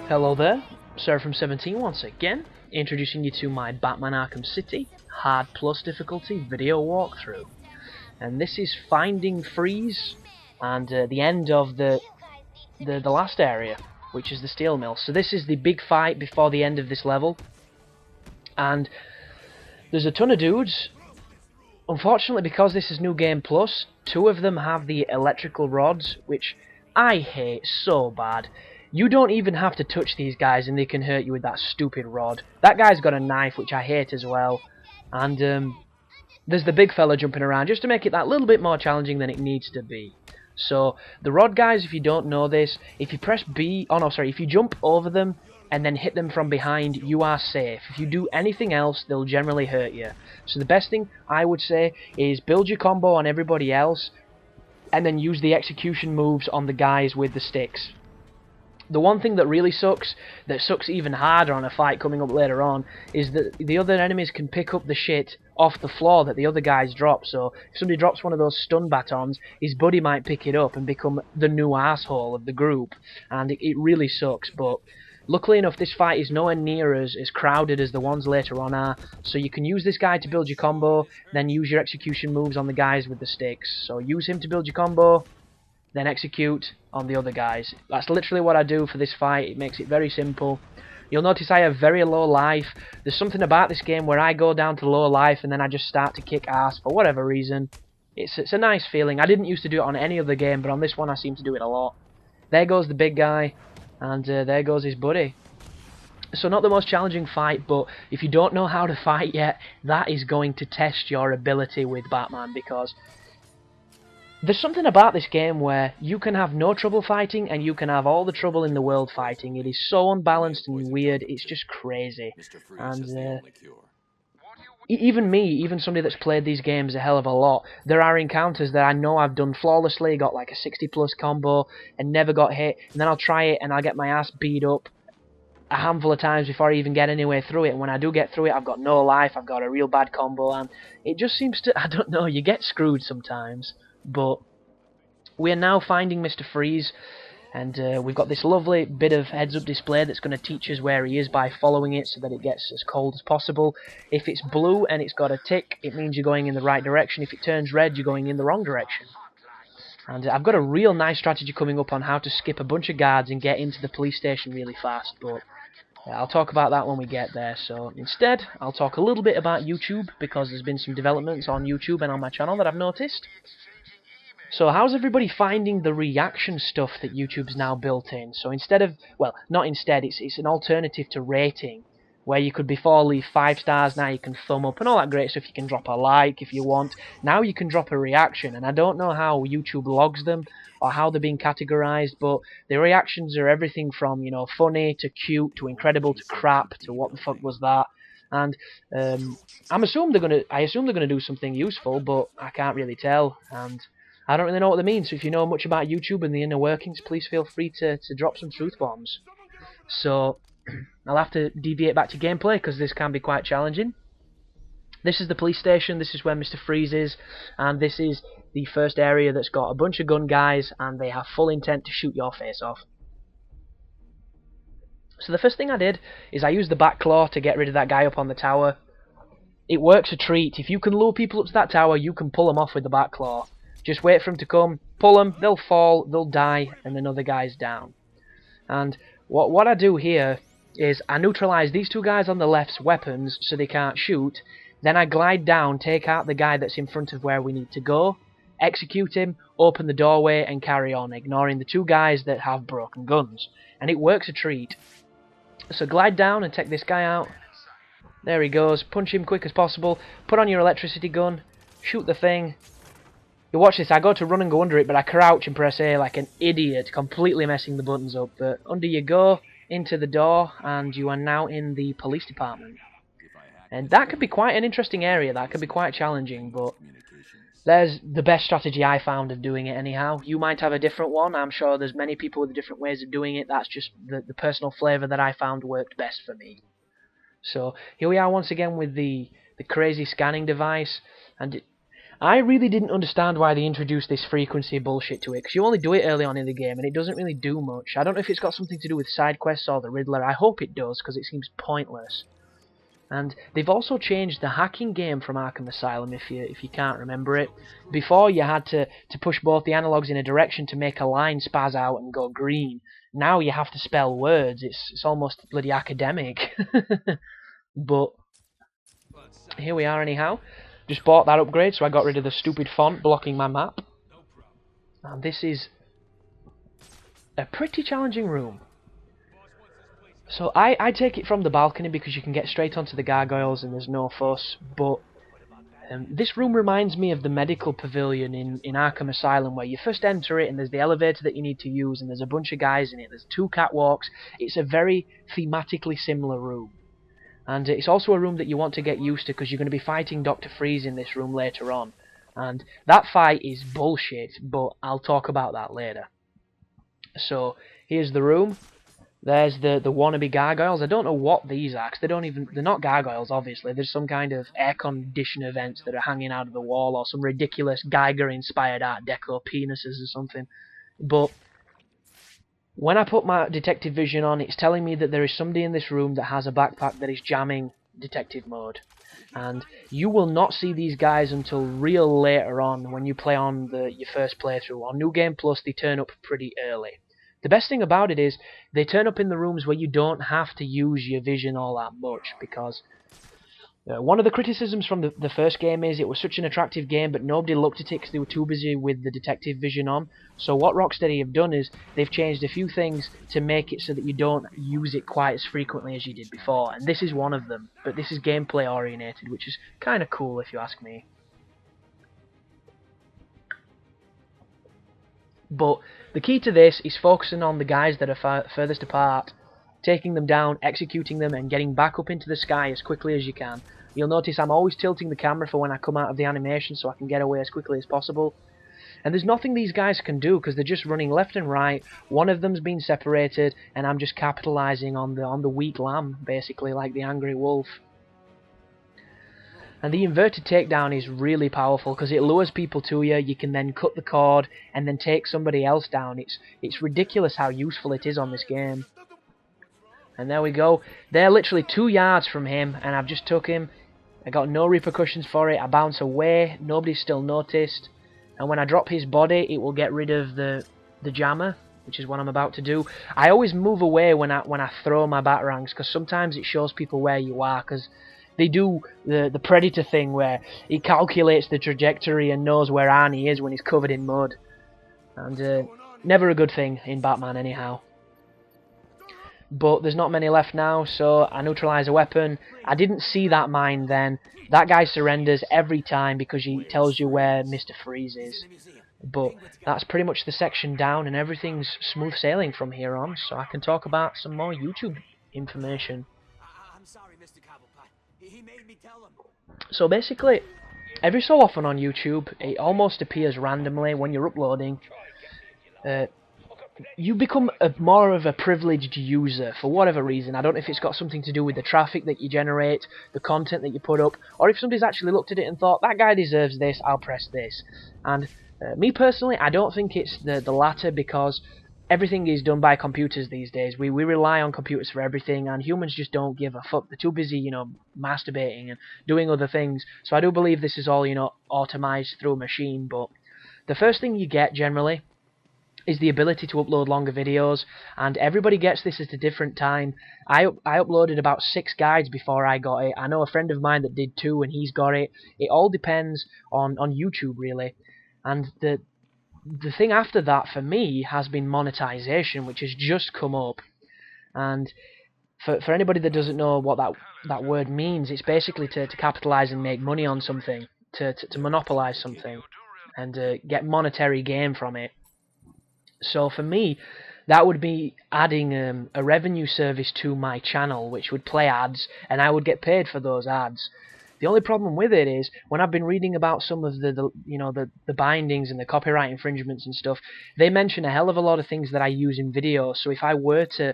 Hello there, Sarah from 17 once again, introducing you to my Batman Arkham City Hard Plus difficulty video walkthrough. And this is Finding Freeze and the end of the last area, which is the steel mill. So this is the big fight before the end of this level. And there's a ton of dudes. Unfortunately, because this is New Game Plus, 2 of them have the electrical rods, which I hate so bad. You don't even have to touch these guys and they can hurt you with that stupid rod. That guy's got a knife, which I hate as well. And there's the big fella jumping around, just to make it that little bit more challenging than it needs to be. So, the rod guys, if you don't know this, if you press B, if you jump over them and then hit them from behind, you are safe. If you do anything else, they'll generally hurt you. So the best thing I would say is build your combo on everybody else and then use the execution moves on the guys with the sticks. The one thing that really sucks, that sucks even harder on a fight coming up later on, is that the other enemies can pick up the shit off the floor that the other guys drop. So if somebody drops one of those stun batons, his buddy might pick it up and become the new asshole of the group. And it really sucks, but luckily enough this fight is nowhere near as crowded as the ones later on are. So you can use this guy to build your combo, then use your execution moves on the guys with the sticks. So use him to build your combo, then execute on the other guys. That's literally what I do for this fight. It makes it very simple. You'll notice I have very low life. There's something about this game where I go down to low life and then I just start to kick ass for whatever reason. It's a nice feeling. I didn't used to do it on any other game, but on this one I seem to do it a lot. There goes the big guy, and there goes his buddy. So not the most challenging fight, but if you don't know how to fight yet, that is going to test your ability with Batman, because there's something about this game where you can have no trouble fighting and you can have all the trouble in the world fighting. It is so unbalanced and weird, it's just crazy. And even me, even somebody that's played these games a hell of a lot, there are encounters that I know I've done flawlessly, got like a 60 plus combo and never got hit, and then I'll try it and I'll get my ass beat up a handful of times before I even get anywhere through it. And when I do get through it, I've got no life, I've got a real bad combo, and it just seems to, I don't know, you get screwed sometimes. But we are now finding Mr. Freeze, and we've got this lovely bit of heads-up display that's going to teach us where he is by following it so that it gets as cold as possible. If it's blue and it's got a tick, it means you're going in the right direction. If it turns red, you're going in the wrong direction. And I've got a real nice strategy coming up on how to skip a bunch of guards and get into the police station really fast, but I'll talk about that when we get there. So instead, I'll talk a little bit about YouTube, because there's been some developments on YouTube and on my channel that I've noticed. So how's everybody finding the reaction stuff that YouTube's now built in? So instead of, well, not instead, it's an alternative to rating, where you could before leave 5 stars, now you can thumb up and all that great stuff. You can drop a like if you want. Now you can drop a reaction, and I don't know how YouTube logs them or how they're being categorized, but the reactions are everything from, you know, funny to cute to incredible to crap to what the fuck was that. And I assume they're gonna do something useful, but I can't really tell, and I don't really know what they mean. So if you know much about YouTube and the inner workings, please feel free to drop some truth bombs. So I'll have to deviate back to gameplay, because this can be quite challenging. This is the police station, this is where Mr. Freeze is, and this is the first area that's got a bunch of gun guys, and they have full intent to shoot your face off. So the first thing I did is I used the back claw to get rid of that guy up on the tower. It works a treat. If you can lure people up to that tower, you can pull them off with the back claw. Just wait for them to come, pull them, they'll fall, they'll die, and another guy's down. And what I do here is I neutralise these 2 guys on the left's weapons so they can't shoot, then I glide down, take out the guy that's in front of where we need to go, execute him, open the doorway and carry on, ignoring the 2 guys that have broken guns. And it works a treat. So glide down and take this guy out. There he goes, punch him quick as possible, put on your electricity gun, shoot the thing. You watch this, I go to run and go under it, but I crouch and press A like an idiot, completely messing the buttons up. But under you go, into the door, and you are now in the police department. And that could be quite an interesting area, that could be quite challenging, but there's the best strategy I found of doing it anyhow. You might have a different one, I'm sure there's many people with different ways of doing it. That's just the personal flavour that I found worked best for me. So here we are once again with the crazy scanning device, and I really didn't understand why they introduced this frequency bullshit to it, because you only do it early on in the game, and it doesn't really do much. I don't know if it's got something to do with side quests or the Riddler. I hope it does, because it seems pointless. And they've also changed the hacking game from Arkham Asylum, if you can't remember it. Before, you had to push both the analogs in a direction to make a line spaz out and go green. Now you have to spell words. It's almost bloody academic. But here we are anyhow. Just bought that upgrade, so I got rid of the stupid font blocking my map. And this is a pretty challenging room. So I take it from the balcony because you can get straight onto the gargoyles and there's no fuss, but this room reminds me of the medical pavilion in Arkham Asylum, where you first enter it and there's the elevator that you need to use and there's a bunch of guys in it, there's 2 catwalks. It's a very thematically similar room. And it's also a room that you want to get used to because you're going to be fighting Dr. Freeze in this room later on. And that fight is bullshit, but I'll talk about that later. So, here's the room. There's the wannabe gargoyles. I don't know what these are, because they're not gargoyles, obviously. There's some kind of air conditioner vents that are hanging out of the wall, or some ridiculous Geiger-inspired Art Deco penises or something. But when I put my detective vision on, it's telling me that there is somebody in this room that has a backpack that is jamming detective mode. And you will not see these guys until real later on when you play on your first playthrough. On New Game Plus, they turn up pretty early. The best thing about it is they turn up in the rooms where you don't have to use your vision all that much, because one of the criticisms from the first game is it was such an attractive game, but nobody looked at it because they were too busy with the detective vision on. So what Rocksteady have done is they've changed a few things to make it so that you don't use it quite as frequently as you did before, and this is one of them. But this is gameplay orientated, which is kind of cool if you ask me. But the key to this is focusing on the guys that are furthest apart, taking them down, executing them, and getting back up into the sky as quickly as you can. You'll notice I'm always tilting the camera for when I come out of the animation so I can get away as quickly as possible. And there's nothing these guys can do because they're just running left and right. One of them's been separated, and I'm just capitalizing on the weak lamb, basically, like the angry wolf. And the inverted takedown is really powerful because it lures people to you. You can then cut the cord and then take somebody else down. It's ridiculous how useful it is on this game. And there we go. They're literally 2 yards from him, and I've just took him. I got no repercussions for it. I bounce away. Nobody's still noticed. And when I drop his body, it will get rid of the jammer, which is what I'm about to do. I always move away when I throw my batarangs, because sometimes it shows people where you are, because they do the Predator thing where he calculates the trajectory and knows where Arnie is when he's covered in mud. And never a good thing in Batman anyhow. But there's not many left now, so I neutralise a weapon. I didn't see that mine then. That guy surrenders every time because he tells you where Mr. Freeze is. But that's pretty much the section down, and everything's smooth sailing from here on, so I can talk about some more YouTube information. So basically, every so often on YouTube, it almost appears randomly when you're uploading. You become more of a privileged user for whatever reason. I don't know if it's got something to do with the traffic that you generate, the content that you put up, or if somebody's actually looked at it and thought, that guy deserves this, I'll press this. And me personally, I don't think it's the latter, because everything is done by computers these days. We rely on computers for everything, and humans just don't give a fuck. They're too busy, you know, masturbating and doing other things. So I do believe this is all, you know, automized through a machine. But the first thing you get generally is the ability to upload longer videos, and everybody gets this at a different time. I uploaded about 6 guides before I got it. I know a friend of mine that did 2 and he's got it. It all depends on YouTube really. And the thing after that for me has been monetization, which has just come up. And for anybody that doesn't know what that word means, it's basically to capitalize and make money on something, to monopolize something and get monetary gain from it. So for me, that would be adding a revenue service to my channel, which would play ads, and I would get paid for those ads. The only problem with it is, when I've been reading about some of the bindings and the copyright infringements and stuff, they mention a hell of a lot of things that I use in videos. So if I were to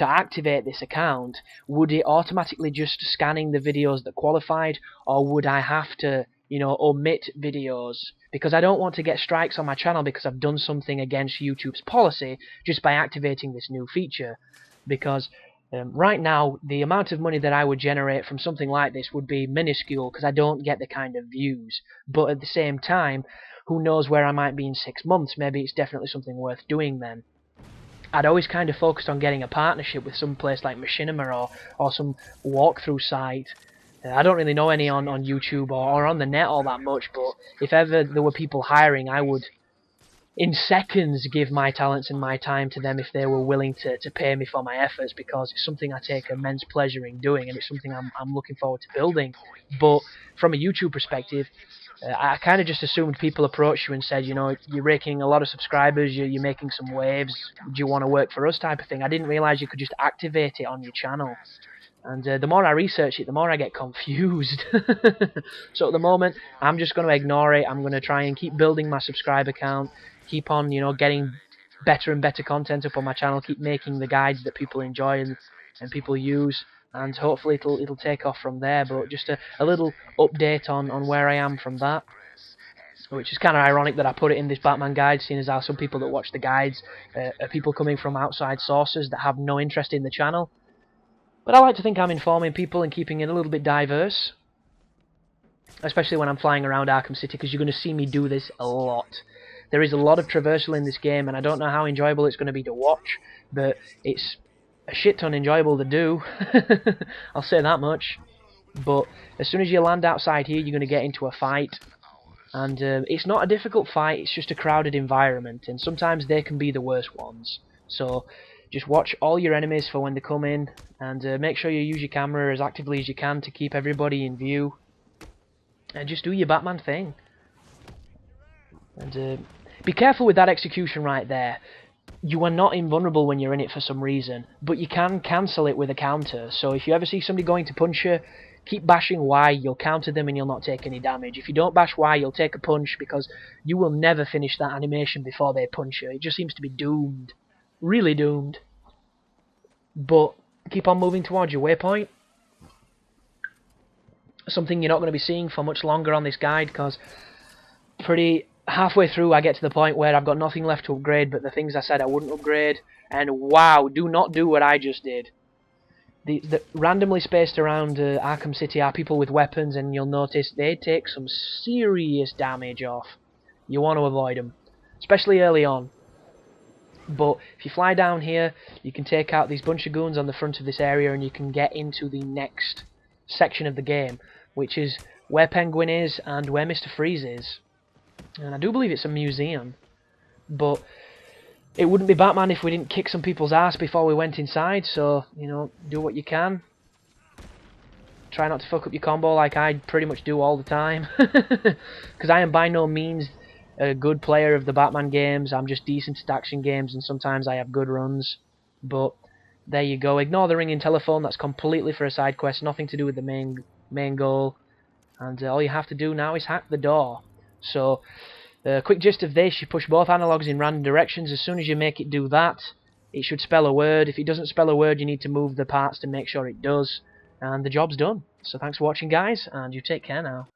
activate this account, would it automatically just scanning the videos that qualified, or would I have to you know, omit videos, because I don't want to get strikes on my channel because I've done something against YouTube's policy just by activating this new feature. Because right now, the amount of money that I would generate from something like this would be minuscule because I don't get the kind of views. But at the same time, who knows where I might be in 6 months? Maybe it's definitely something worth doing then. I'd always kind of focused on getting a partnership with some place like Machinima or some walkthrough site. I don't really know any on YouTube or on the net all that much, but if ever there were people hiring, I would in seconds give my talents and my time to them if they were willing to pay me for my efforts, because it's something I take immense pleasure in doing and it's something I'm looking forward to building. But from a YouTube perspective, I kind of just assumed people approached you and said, you know, you're raking a lot of subscribers, you're making some waves, do you want to work for us type of thing. I didn't realise you could just activate it on your channel. And the more I research it, the more I get confused. So at the moment, I'm just going to ignore it. I'm going to try and keep building my subscriber count, keep on, you know, getting better and better content up on my channel, keep making the guides that people enjoy and people use, and hopefully it'll take off from there. But just a little update on where I am from that, which is kind of ironic that I put it in this Batman guide, seeing as how some people that watch the guides are people coming from outside sources that have no interest in the channel. But I like to think I'm informing people and keeping it a little bit diverse, especially when I'm flying around Arkham City, because you're going to see me do this a lot. There is a lot of traversal in this game, and I don't know how enjoyable it's going to be to watch, but it's a shit ton enjoyable to do. I'll say that much. But as soon as you land outside here, you're going to get into a fight, and it's not a difficult fight, it's just a crowded environment, and sometimes they can be the worst ones. So just watch all your enemies for when they come in, and make sure you use your camera as actively as you can to keep everybody in view. And just do your Batman thing. And be careful with that execution right there. You are not invulnerable when you're in it for some reason, but you can cancel it with a counter. So if you ever see somebody going to punch you, keep bashing Y, you'll counter them and you'll not take any damage. If you don't bash Y, you'll take a punch, because you will never finish that animation before they punch you. It just seems to be doomed. Really doomed. But keep on moving towards your waypoint. Something you're not going to be seeing for much longer on this guide, because pretty halfway through I get to the point where I've got nothing left to upgrade but the things I said I wouldn't upgrade. And wow, do not do what I just did. The randomly spaced around Arkham City are people with weapons, and you'll notice they take some serious damage off. You want to avoid them, especially early on. But if you fly down here, you can take out these bunch of goons on the front of this area, and you can get into the next section of the game, which is where Penguin is and where Mr. Freeze is. And I do believe it's a museum, but it wouldn't be Batman if we didn't kick some people's ass before we went inside. So, you know, do what you can. Try not to fuck up your combo like I pretty much do all the time, because I am by no means a good player of the Batman games. I'm just decent at action games, and sometimes I have good runs. But there you go. Ignore the ringing telephone. That's completely for a side quest, nothing to do with the main goal. And all you have to do now is hack the door. So, quick gist of this: you push both analogs in random directions. As soon as you make it do that, it should spell a word. If it doesn't spell a word, you need to move the parts to make sure it does. And the job's done. So thanks for watching, guys, and you take care now.